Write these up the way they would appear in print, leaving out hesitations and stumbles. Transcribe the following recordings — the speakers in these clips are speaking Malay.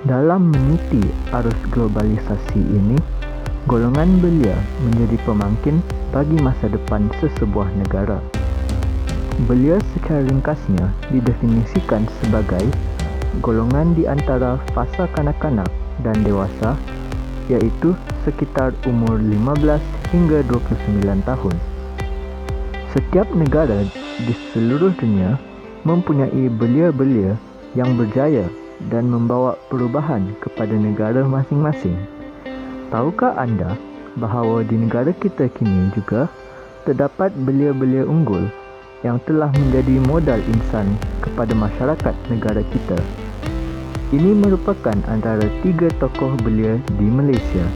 Dalam meniti arus globalisasi ini, golongan belia menjadi pemangkin bagi masa depan sesebuah negara. Belia secara ringkasnya didefinisikan sebagai golongan di antara fasa kanak-kanak dan dewasa, iaitu sekitar umur 15 hingga 29 tahun. Setiap negara di seluruh dunia mempunyai belia-belia yang berjaya dan membawa perubahan kepada negara masing-masing. Tahukah anda bahawa di negara kita kini juga terdapat belia-belia unggul yang telah menjadi modal insan kepada masyarakat negara kita? Ini merupakan antara 3 tokoh belia di Malaysia.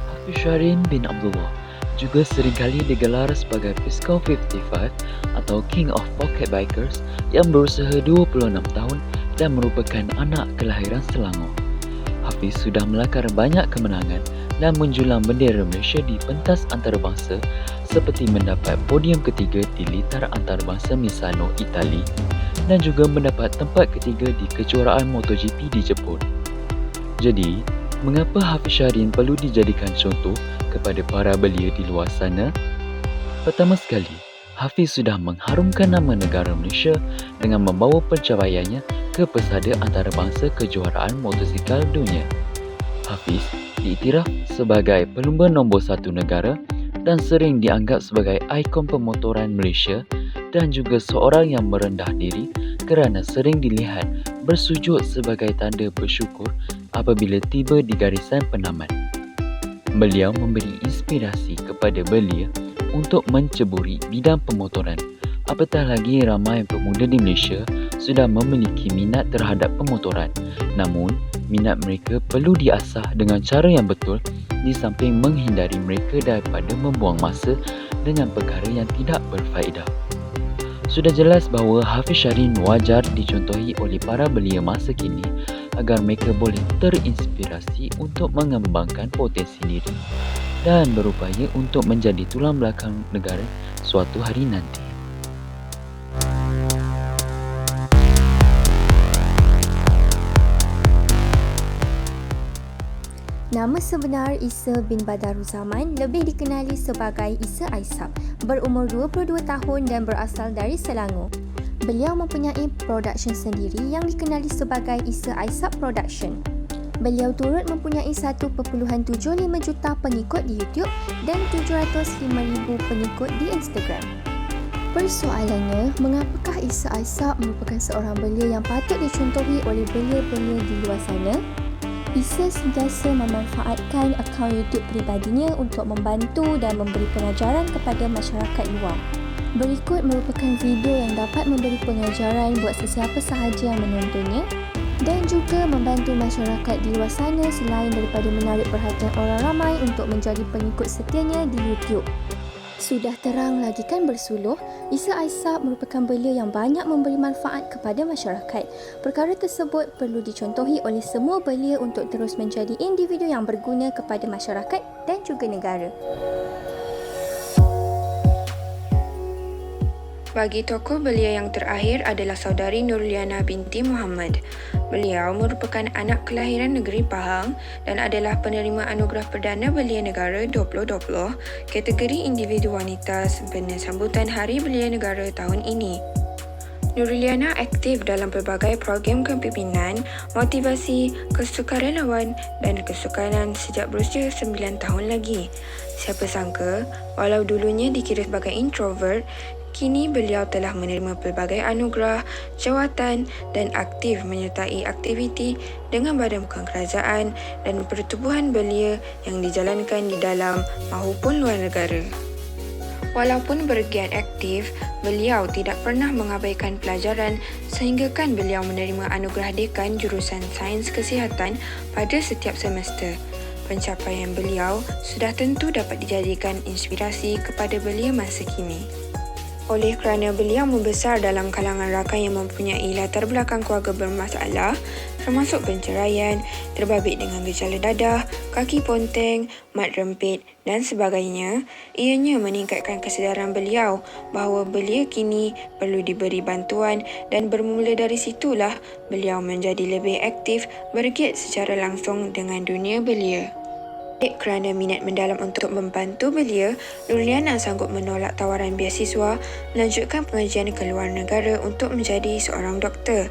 Hafiz Syarin bin Abdullah juga seringkali digelar sebagai Fiscal 55 atau King of Pocket Bikers yang berusia 26 tahun dan merupakan anak kelahiran Selangor. Hafiz sudah melakar banyak kemenangan dan menjulang bendera Malaysia di pentas antarabangsa seperti mendapat podium ketiga di Litar Antarabangsa Misano, Itali dan juga mendapat tempat ketiga di kejuaraan MotoGP di Jepun. Jadi, mengapa Hafiz Syarin perlu dijadikan contoh kepada para belia di luar sana? Pertama sekali, Hafiz sudah mengharumkan nama negara Malaysia dengan membawa pencapaiannya ke pesada antarabangsa kejuaraan motosikal dunia. Hafiz diiktiraf sebagai pelumba nombor 1 negara dan sering dianggap sebagai ikon pemotoran Malaysia dan juga seorang yang merendah diri kerana sering dilihat bersujud sebagai tanda bersyukur apabila tiba di garisan penamat. Beliau memberi inspirasi kepada belia untuk menceburi bidang pemotoran. Apatah lagi ramai pemuda di Malaysia sudah memiliki minat terhadap pemotoran. Namun, minat mereka perlu diasah dengan cara yang betul di samping menghindari mereka daripada membuang masa dengan perkara yang tidak berfaedah. Sudah jelas bahawa Hafiz Syarin wajar dicontohi oleh para belia masa kini agar mereka boleh terinspirasi untuk mengembangkan potensi diri dan berupaya untuk menjadi tulang belakang negara suatu hari nanti. Nama sebenar Isa bin Badaruzzaman lebih dikenali sebagai Isa Aisap, berumur 22 tahun dan berasal dari Selangor. Beliau mempunyai production sendiri yang dikenali sebagai Isa Aisap Production. Beliau turut mempunyai 1.75 juta pengikut di YouTube dan 705,000 pengikut di Instagram. Persoalannya, mengapakah Isa Aisap merupakan seorang belia yang patut dicontohi oleh belia-belia di luar sana? Isa sentiasa memanfaatkan akaun YouTube peribadinya untuk membantu dan memberi pengajaran kepada masyarakat luar. Berikut merupakan video yang dapat memberi pengajaran buat sesiapa sahaja yang menontonnya dan juga membantu masyarakat di luar sana selain daripada menarik perhatian orang ramai untuk menjadi pengikut setianya di YouTube. Sudah terang lagi kan bersuluh, Isa Aisap merupakan belia yang banyak memberi manfaat kepada masyarakat. Perkara tersebut perlu dicontohi oleh semua belia untuk terus menjadi individu yang berguna kepada masyarakat dan juga negara. Bagi tokoh belia yang terakhir adalah saudari Nurliana binti Muhammad. Beliau merupakan anak kelahiran negeri Pahang dan adalah penerima anugerah Perdana Belia Negara 2020 kategori individu wanita sempena sambutan Hari Belia Negara tahun ini. Nurliana aktif dalam pelbagai program kepimpinan, motivasi, kesukarelawan dan kesukanan sejak berusia 9 tahun lagi. Siapa sangka, walau dulunya dikira sebagai introvert, kini beliau telah menerima pelbagai anugerah, jawatan dan aktif menyertai aktiviti dengan badan bukan kerajaan dan pertubuhan belia yang dijalankan di dalam maupun luar negara. Walaupun bergiat aktif, beliau tidak pernah mengabaikan pelajaran sehinggakan beliau menerima anugerah dekan jurusan Sains Kesihatan pada setiap semester. Pencapaian beliau sudah tentu dapat dijadikan inspirasi kepada belia masa kini. Oleh kerana beliau membesar dalam kalangan rakan yang mempunyai latar belakang keluarga bermasalah, termasuk penceraian, terbabit dengan gejala dadah, kaki ponteng, mat rempit dan sebagainya, ianya meningkatkan kesedaran beliau bahawa belia kini perlu diberi bantuan dan bermula dari situlah beliau menjadi lebih aktif bergiat secara langsung dengan dunia belia. Kerana minat mendalam untuk membantu belia, Nurliana sanggup menolak tawaran beasiswa melanjutkan pengajian ke luar negara untuk menjadi seorang doktor.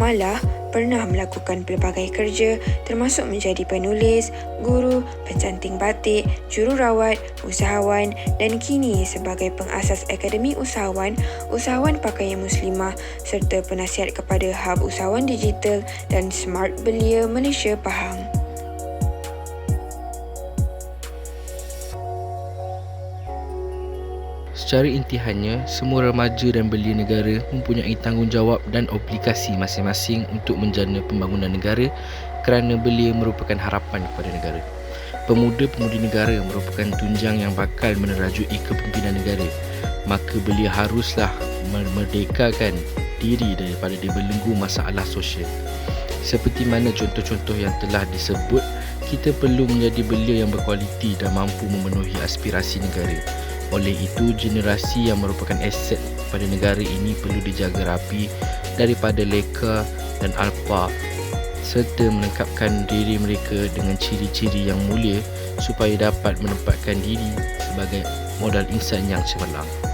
Malah pernah melakukan pelbagai kerja termasuk menjadi penulis, guru, pencanting batik, jururawat, usahawan dan kini sebagai pengasas Akademi Usahawan, Usahawan Pakaian Muslimah serta penasihat kepada Hub Usahawan Digital dan Smart Belia Malaysia Pahang. Secara intihannya, semua remaja dan belia negara mempunyai tanggungjawab dan obligasi masing-masing untuk menjana pembangunan negara kerana belia merupakan harapan kepada negara. Pemuda-pemudi negara merupakan tunjang yang bakal menerajui kepimpinan negara. Maka belia haruslah memerdekakan diri daripada dibelenggu masalah sosial. Seperti mana contoh-contoh yang telah disebut, kita perlu menjadi belia yang berkualiti dan mampu memenuhi aspirasi negara. Oleh itu, generasi yang merupakan aset pada negara ini perlu dijaga rapi daripada leka dan alpa serta melengkapkan diri mereka dengan ciri-ciri yang mulia supaya dapat menempatkan diri sebagai modal insan yang cemerlang.